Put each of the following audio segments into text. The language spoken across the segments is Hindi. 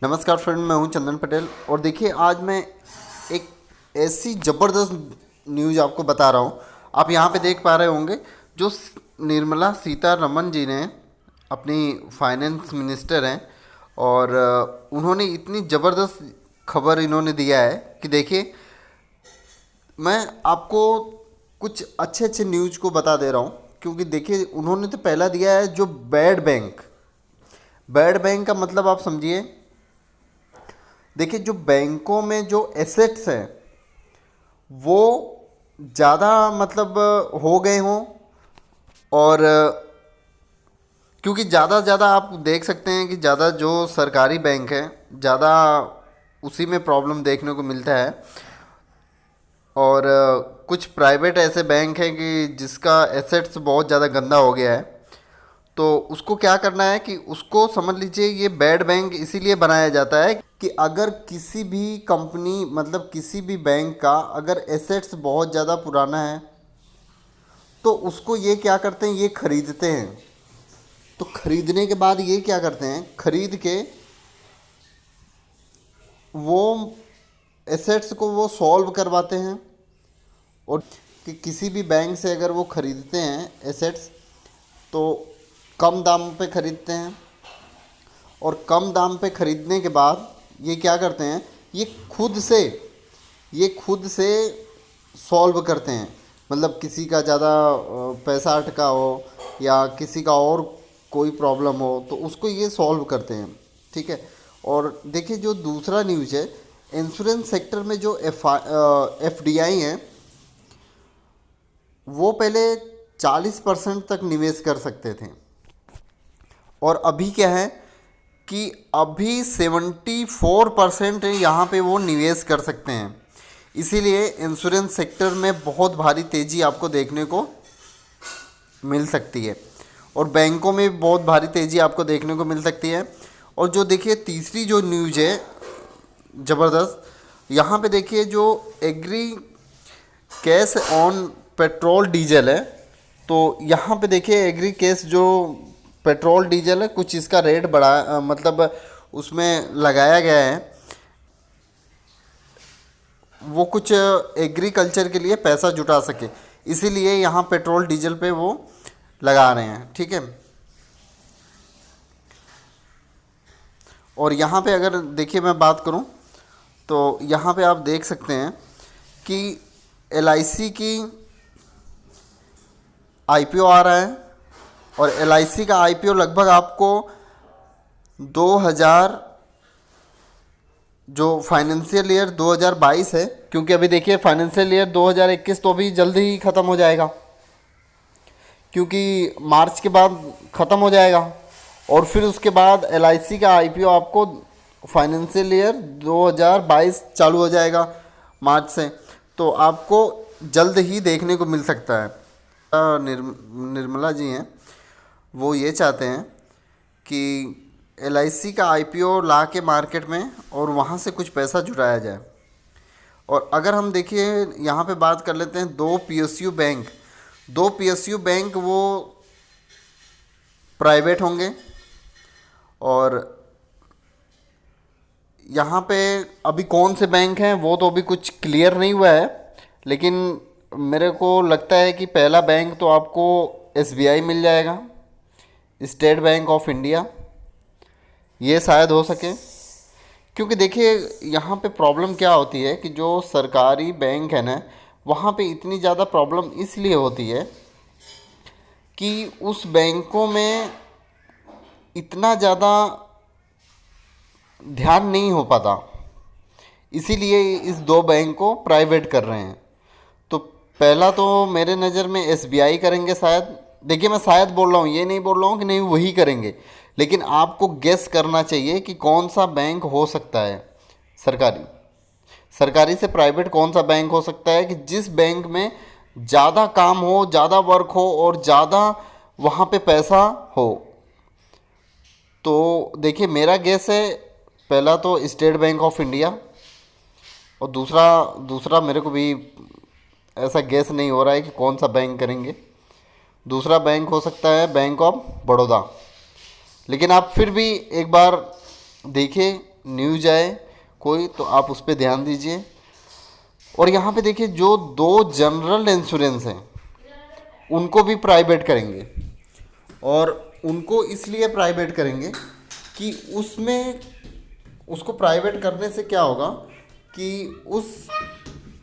नमस्कार फ्रेंड, मैं हूं चंदन पटेल और देखिए आज मैं एक ऐसी ज़बरदस्त न्यूज़ आपको बता रहा हूं। आप यहां पे देख पा रहे होंगे जो निर्मला सीतारमण जी ने अपनी फाइनेंस मिनिस्टर हैं और उन्होंने इतनी ज़बरदस्त खबर इन्होंने दिया है कि देखिए मैं आपको कुछ अच्छे अच्छे न्यूज़ को बता दे रहा हूं, क्योंकि देखिए उन्होंने तो पहला दिया है जो बैड बैंक का मतलब आप समझिए। देखिए जो बैंकों में जो एसेट्स हैं वो ज़्यादा मतलब हो गए हों और क्योंकि ज़्यादा ज़्यादा आप देख सकते हैं कि ज़्यादा जो सरकारी बैंक है ज़्यादा उसी में प्रॉब्लम देखने को मिलता है और कुछ प्राइवेट ऐसे बैंक हैं कि जिसका एसेट्स बहुत ज़्यादा गंदा हो गया है। तो उसको क्या करना है कि उसको समझ लीजिए ये बैड बैंक इसीलिए बनाया जाता है कि अगर किसी भी कंपनी मतलब किसी भी बैंक का अगर एसेट्स बहुत ज़्यादा पुराना है तो उसको ये क्या करते हैं, ये खरीदते हैं। तो खरीदने के बाद ये क्या करते हैं, खरीद के वो एसेट्स को वो सॉल्व करवाते हैं और कि किसी भी बैंक से अगर वो खरीदते हैं एसेट्स तो कम दाम पे खरीदते हैं और कम दाम पे खरीदने के बाद ये क्या करते हैं, ये खुद से सॉल्व करते हैं। मतलब किसी का ज़्यादा पैसा अटका हो या किसी का और कोई प्रॉब्लम हो तो उसको ये सॉल्व करते हैं, ठीक है। और देखिए जो दूसरा न्यूज़ है, इंश्योरेंस सेक्टर में जो एफडीआई हैं वो पहले 40% तक निवेश कर सकते थे और अभी क्या है कि अभी 74% यहाँ पे वो निवेश कर सकते हैं। इसीलिए इंश्योरेंस सेक्टर में बहुत भारी तेज़ी आपको देखने को मिल सकती है और बैंकों में भी बहुत भारी तेज़ी आपको देखने को मिल सकती है। और जो देखिए तीसरी जो न्यूज़ है ज़बरदस्त, यहाँ पे देखिए जो agri cess on petrol diesel है, तो यहाँ पे देखिए एग्री कैश जो पेट्रोल डीजल है कुछ इसका रेट बढ़ा मतलब उसमें लगाया गया है, वो कुछ एग्रीकल्चर के लिए पैसा जुटा सके, इसीलिए यहाँ पेट्रोल डीजल पे वो लगा रहे हैं, ठीक है। और यहाँ पे अगर देखिए मैं बात करूँ तो यहाँ पे आप देख सकते हैं कि एलआईसी की आईपीओ आ रहा है और एलआईसी का आईपीओ लगभग आपको 2000 जो फाइनेंशियल ईयर 2022 है, क्योंकि अभी देखिए फाइनेंशियल ईयर 2021 तो अभी जल्दी ही ख़त्म हो जाएगा, क्योंकि मार्च के बाद ख़त्म हो जाएगा और फिर उसके बाद एलआईसी का आईपीओ आपको फाइनेंशियल ईयर 2022 चालू हो जाएगा मार्च से, तो आपको जल्द ही देखने को मिल सकता है। निर्मला जी हैं वो ये चाहते हैं कि एलआईसी का आईपीओ ला के मार्केट में और वहाँ से कुछ पैसा जुटाया जाए। और अगर हम देखिए यहाँ पे बात कर लेते हैं दो पीएसयू बैंक वो प्राइवेट होंगे और यहाँ पे अभी कौन से बैंक हैं वो तो अभी कुछ क्लियर नहीं हुआ है, लेकिन मेरे को लगता है कि पहला बैंक तो आपको एसबीआई मिल जाएगा, स्टेट बैंक ऑफ इंडिया, ये शायद हो सके। क्योंकि देखिए यहाँ पे प्रॉब्लम क्या होती है कि जो सरकारी बैंक है ना वहाँ पे इतनी ज़्यादा प्रॉब्लम इसलिए होती है कि उस बैंकों में इतना ज़्यादा ध्यान नहीं हो पाता, इसीलिए इस दो बैंक को प्राइवेट कर रहे हैं। तो पहला तो मेरे नज़र में एसबीआई करेंगे शायद। देखिए मैं शायद बोल रहा हूँ, ये नहीं बोल रहा हूँ कि नहीं वही करेंगे, लेकिन आपको गेस करना चाहिए कि कौन सा बैंक हो सकता है सरकारी से प्राइवेट कौन सा बैंक हो सकता है कि जिस बैंक में ज़्यादा काम हो, ज़्यादा वर्क हो और ज़्यादा वहाँ पे पैसा हो। तो देखिए मेरा गेस है पहला तो स्टेट बैंक ऑफ इंडिया और दूसरा मेरे को भी ऐसा गेस नहीं हो रहा है कि कौन सा बैंक करेंगे। दूसरा बैंक हो सकता है बैंक ऑफ बड़ौदा, लेकिन आप फिर भी एक बार देखिए न्यूज आए कोई तो आप उस पर ध्यान दीजिए। और यहाँ पे देखिए जो 2 जनरल इंश्योरेंस हैं उनको भी प्राइवेट करेंगे, और उनको इसलिए प्राइवेट करेंगे कि उसमें उसको प्राइवेट करने से क्या होगा कि उस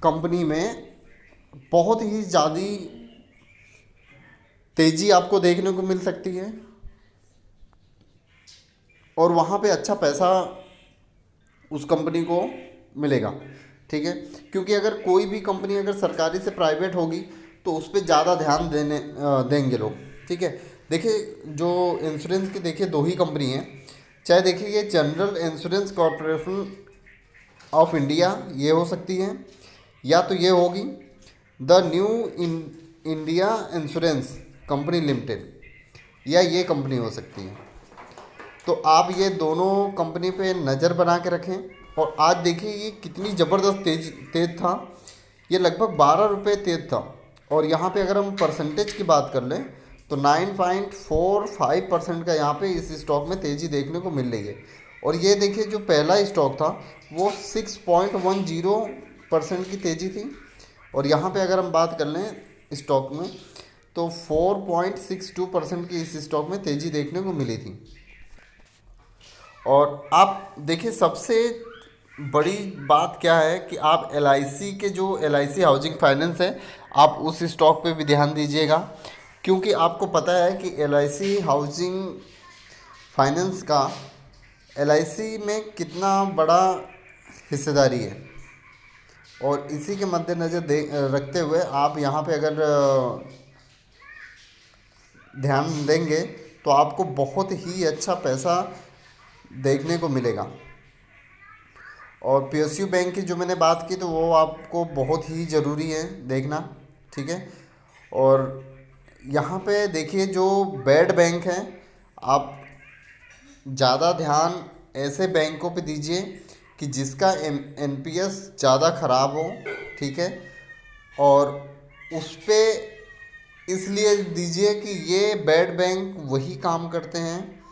कंपनी में बहुत ही ज़्यादा तेज़ी आपको देखने को मिल सकती है, और वहाँ पे अच्छा पैसा उस कंपनी को मिलेगा। ठीक है, क्योंकि अगर कोई भी कंपनी अगर सरकारी से प्राइवेट होगी तो उस पर ज़्यादा ध्यान देंगे लोग। ठीक है, देखिए जो इंश्योरेंस की देखिए 2 ही कंपनी हैं, चाहे देखिए ये general insurance corporation of India ये हो सकती है, या तो ये होगी the new India insurance company limited, या ये कंपनी हो सकती है। तो आप ये दोनों कंपनी पे नज़र बना के रखें। और आज देखिए ये कितनी ज़बरदस्त तेज था, ये लगभग 12 रुपये तेज था। और यहाँ पे अगर हम परसेंटेज की बात कर लें तो 9.45% का यहाँ पे इस स्टॉक में तेज़ी देखने को मिल रही है। और ये देखिए जो पहला स्टॉक था वो 6.10% की तेज़ी थी, और यहाँ पे अगर हम बात कर लें स्टॉक में तो 4.62% की इस स्टॉक में तेज़ी देखने को मिली थी। और आप देखिए सबसे बड़ी बात क्या है कि आप LIC के जो LIC हाउसिंग फाइनेंस है आप उस स्टॉक पे भी ध्यान दीजिएगा, क्योंकि आपको पता है कि LIC हाउसिंग फाइनेंस का LIC में कितना बड़ा हिस्सेदारी है। और इसी के मद्देनज़र रखते हुए आप यहाँ पे अगर ध्यान देंगे तो आपको बहुत ही अच्छा पैसा देखने को मिलेगा। और PSU बैंक की जो मैंने बात की तो वो आपको बहुत ही ज़रूरी है देखना। ठीक है, और यहाँ पे देखिए जो बैड बैंक हैं आप ज़्यादा ध्यान ऐसे बैंकों पे दीजिए कि जिसका NPS ज़्यादा ख़राब हो। ठीक है, और उस पर इसलिए दीजिए कि ये बैड बैंक वही काम करते हैं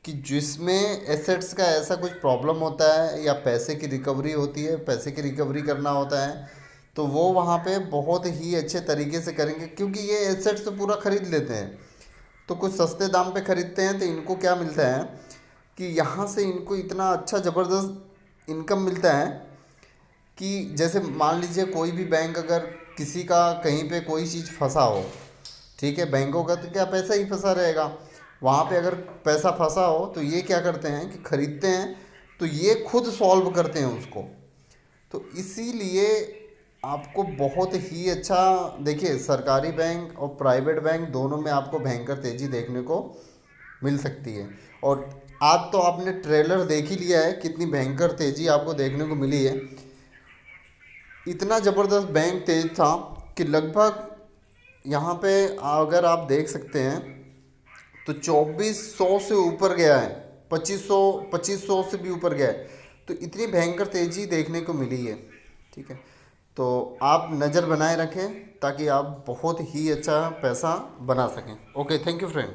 कि जिसमें एसेट्स का ऐसा कुछ प्रॉब्लम होता है या पैसे की रिकवरी होती है, पैसे की रिकवरी करना होता है, तो वो वहाँ पे बहुत ही अच्छे तरीके से करेंगे, क्योंकि ये एसेट्स तो पूरा ख़रीद लेते हैं तो कुछ सस्ते दाम पे ख़रीदते हैं। तो इनको क्या मिलता है कि यहाँ से इनको इतना अच्छा ज़बरदस्त इनकम मिलता है कि जैसे मान लीजिए कोई भी बैंक अगर किसी का कहीं पे कोई चीज़ फंसा हो, ठीक है, बैंकों का तो क्या पैसा ही फंसा रहेगा, वहाँ पे अगर पैसा फंसा हो तो ये क्या करते हैं कि ख़रीदते हैं, तो ये खुद सॉल्व करते हैं उसको। तो इसीलिए आपको बहुत ही अच्छा देखिए सरकारी बैंक और प्राइवेट बैंक दोनों में आपको भयंकर तेज़ी देखने को मिल सकती है। और आज तो आपने ट्रेलर देख ही लिया है कितनी भयंकर तेज़ी आपको देखने को मिली है। इतना ज़बरदस्त बैंक तेज था कि लगभग यहाँ पे अगर आप देख सकते हैं तो 2400 से ऊपर गया है, 2500 से भी ऊपर गया है। तो इतनी भयंकर तेज़ी देखने को मिली है। ठीक है, तो आप नज़र बनाए रखें ताकि आप बहुत ही अच्छा पैसा बना सकें। Okay, thank you friend.